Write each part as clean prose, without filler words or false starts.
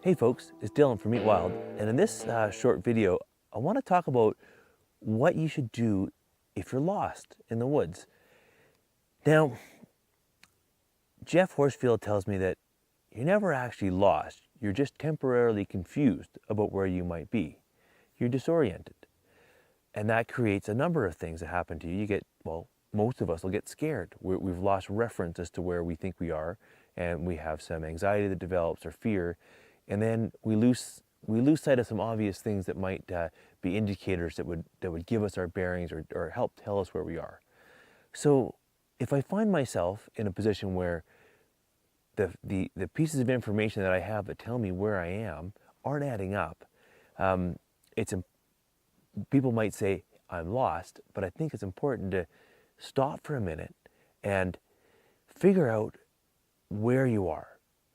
Hey folks, it's Dylan from EatWild, and in this short video, I want to talk about what you should do if you're lost in the woods. Now, Jeff Horsfield tells me that you're never actually lost, you're just temporarily confused about where you might be. You're disoriented. And that creates a number of things that happen to you. You get, well, most of us will get scared. We've lost reference as to where we think we are, and we have some anxiety that develops or fear, and then we lose sight of some obvious things that might be indicators that would give us our bearings or help tell us where we are. So if I find myself in a position where the pieces of information that I have that tell me where I am aren't adding up, it's people might say I'm lost, but I think it's important to stop for a minute and figure out where you are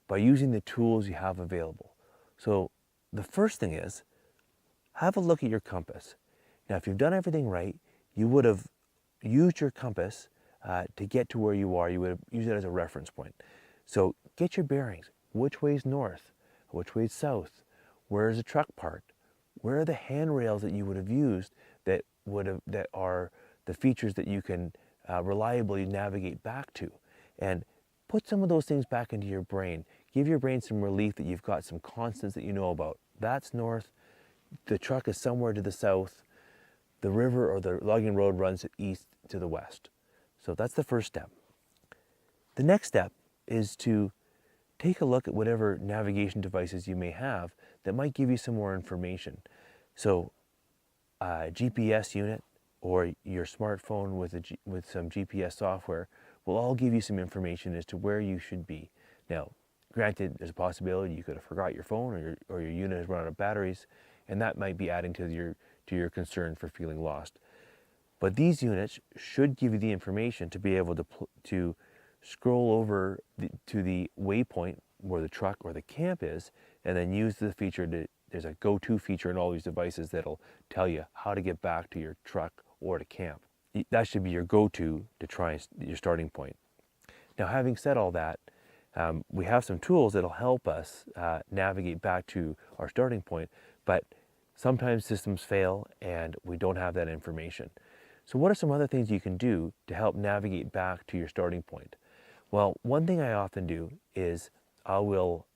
by using the tools you have available. So the first thing is, have a look at your compass. Now, if you've done everything right, you would have used your compass to get to where you are. You would have used it as a reference point. So get your bearings. Which way is north? Which way is south? Where is the truck parked? Where are the handrails that you would have used that are the features that you can reliably navigate back to? And put some of those things back into your brain. Give your brain some relief that you've got some constants that you know about. That's north. The truck is somewhere to the south. The river or the logging road runs east to the west. So that's the first step. The next step is to take a look at whatever navigation devices you may have that might give you some more information. So a GPS unit or your smartphone with some GPS software will all give you some information as to where you should be. Now, granted, there's a possibility you could have forgot your phone or your unit has run out of batteries, and that might be adding to your concern for feeling lost. But these units should give you the information to be able to scroll over to the waypoint where the truck or the camp is, and then use the feature there's a go-to feature in all these devices that'll tell you how to get back to your truck or to camp. That should be your go-to to try your starting point. Now, having said all that, we have some tools that'll help us navigate back to our starting point, but sometimes systems fail and we don't have that information. So what are some other things you can do to help navigate back to your starting point? Well, one thing I often do is I will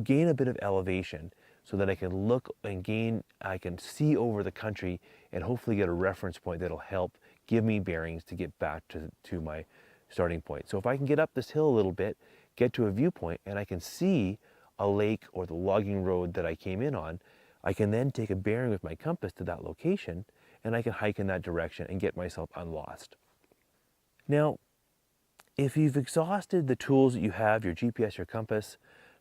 gain a bit of elevation so that I can look and I can see over the country and hopefully get a reference point that'll help give me bearings to get back to my starting point. So if I can get up this hill a little bit, get to a viewpoint, and I can see a lake or the logging road that I came in on, I can then take a bearing with my compass to that location, and I can hike in that direction and get myself unlost. Now, if you've exhausted the tools that you have, your GPS, your compass,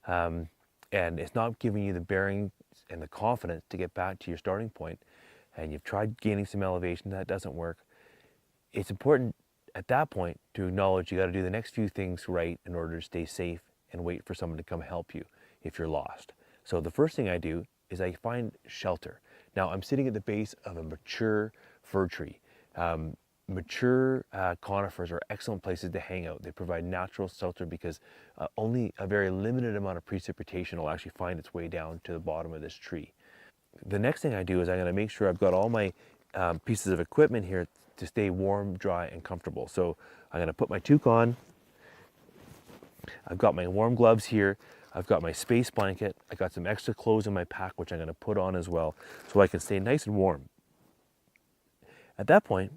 and it's not giving you the bearing and the confidence to get back to your starting point, and you've tried gaining some elevation, that doesn't work, it's important at that point to acknowledge you got to do the next few things right in order to stay safe and wait for someone to come help you if you're lost. So the first thing I do is I find shelter. Now, I'm sitting at the base of a mature fir tree. Mature conifers are excellent places to hang out. They provide natural shelter because only a very limited amount of precipitation will actually find its way down to the bottom of this tree. The next thing I do is I'm going to make sure I've got all my pieces of equipment here to stay warm, dry, and comfortable. So I'm going to put my toque on. I've got my warm gloves here. I've got my space blanket. I got some extra clothes in my pack, which I'm going to put on as well, so I can stay nice and warm. At that point,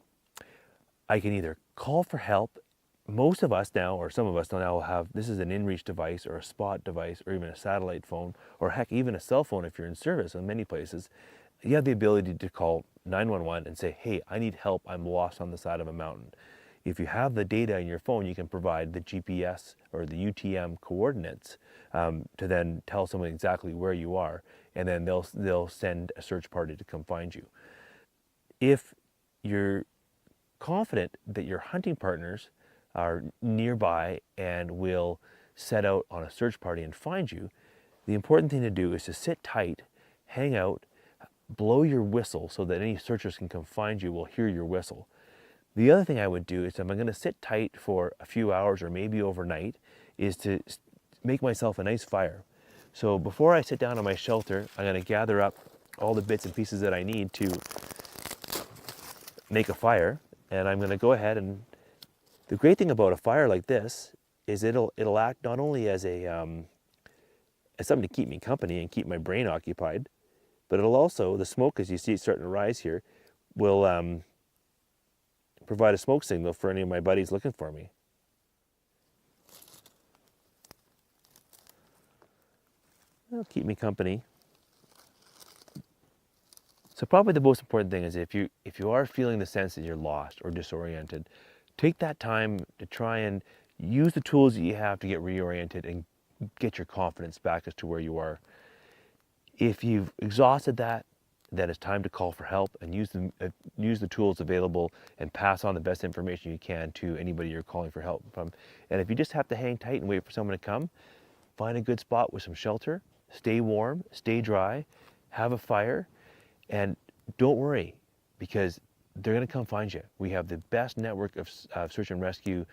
I can either call for help. Most of us now, or some of us now, will have, this is an inReach device or a spot device or even a satellite phone, or heck, even a cell phone if you're in service in many places. You have the ability to call 911 and say, hey, I need help, I'm lost on the side of a mountain. If you have the data in your phone, you can provide the GPS or the UTM coordinates to then tell someone exactly where you are, and then they'll send a search party to come find you. If you're confident that your hunting partners are nearby and will set out on a search party and find you, the important thing to do is to sit tight, hang out, blow your whistle so that any searchers can come find you will hear your whistle. The other thing I would do is if I'm going to sit tight for a few hours or maybe overnight is to make myself a nice fire. So before I sit down on my shelter, I'm going to gather up all the bits and pieces that I need to make a fire. And I'm going to go ahead, and the great thing about a fire like this is it'll act not only as as something to keep me company and keep my brain occupied, but it'll also, the smoke, as you see it starting to rise here, will provide a smoke signal for any of my buddies looking for me. It'll keep me company. So probably the most important thing is if you are feeling the sense that you're lost or disoriented, take that time to try and use the tools that you have to get reoriented and get your confidence back as to where you are. If you've exhausted that, then it's time to call for help and use the tools available and pass on the best information you can to anybody you're calling for help from. And if you just have to hang tight and wait for someone to come, find a good spot with some shelter, stay warm, stay dry, have a fire, and don't worry, because they're going to come find you. We have the best network of search and rescue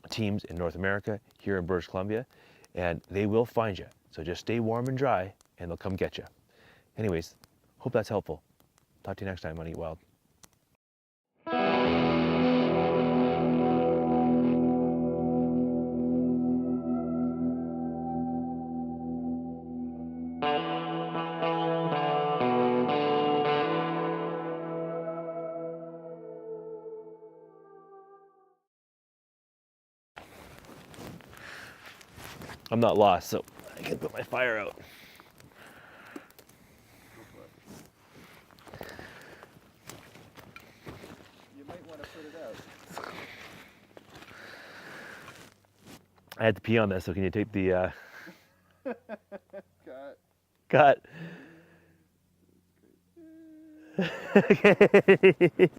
teams in North America, here in British Columbia, and they will find you. So just stay warm and dry, and they'll come get you. Anyways, hope that's helpful. Talk to you next time on Eat Wild. I'm not lost, so I can put my fire out. You might want to put it out. I had to pee on this, so can you take the Cut. cut? Okay.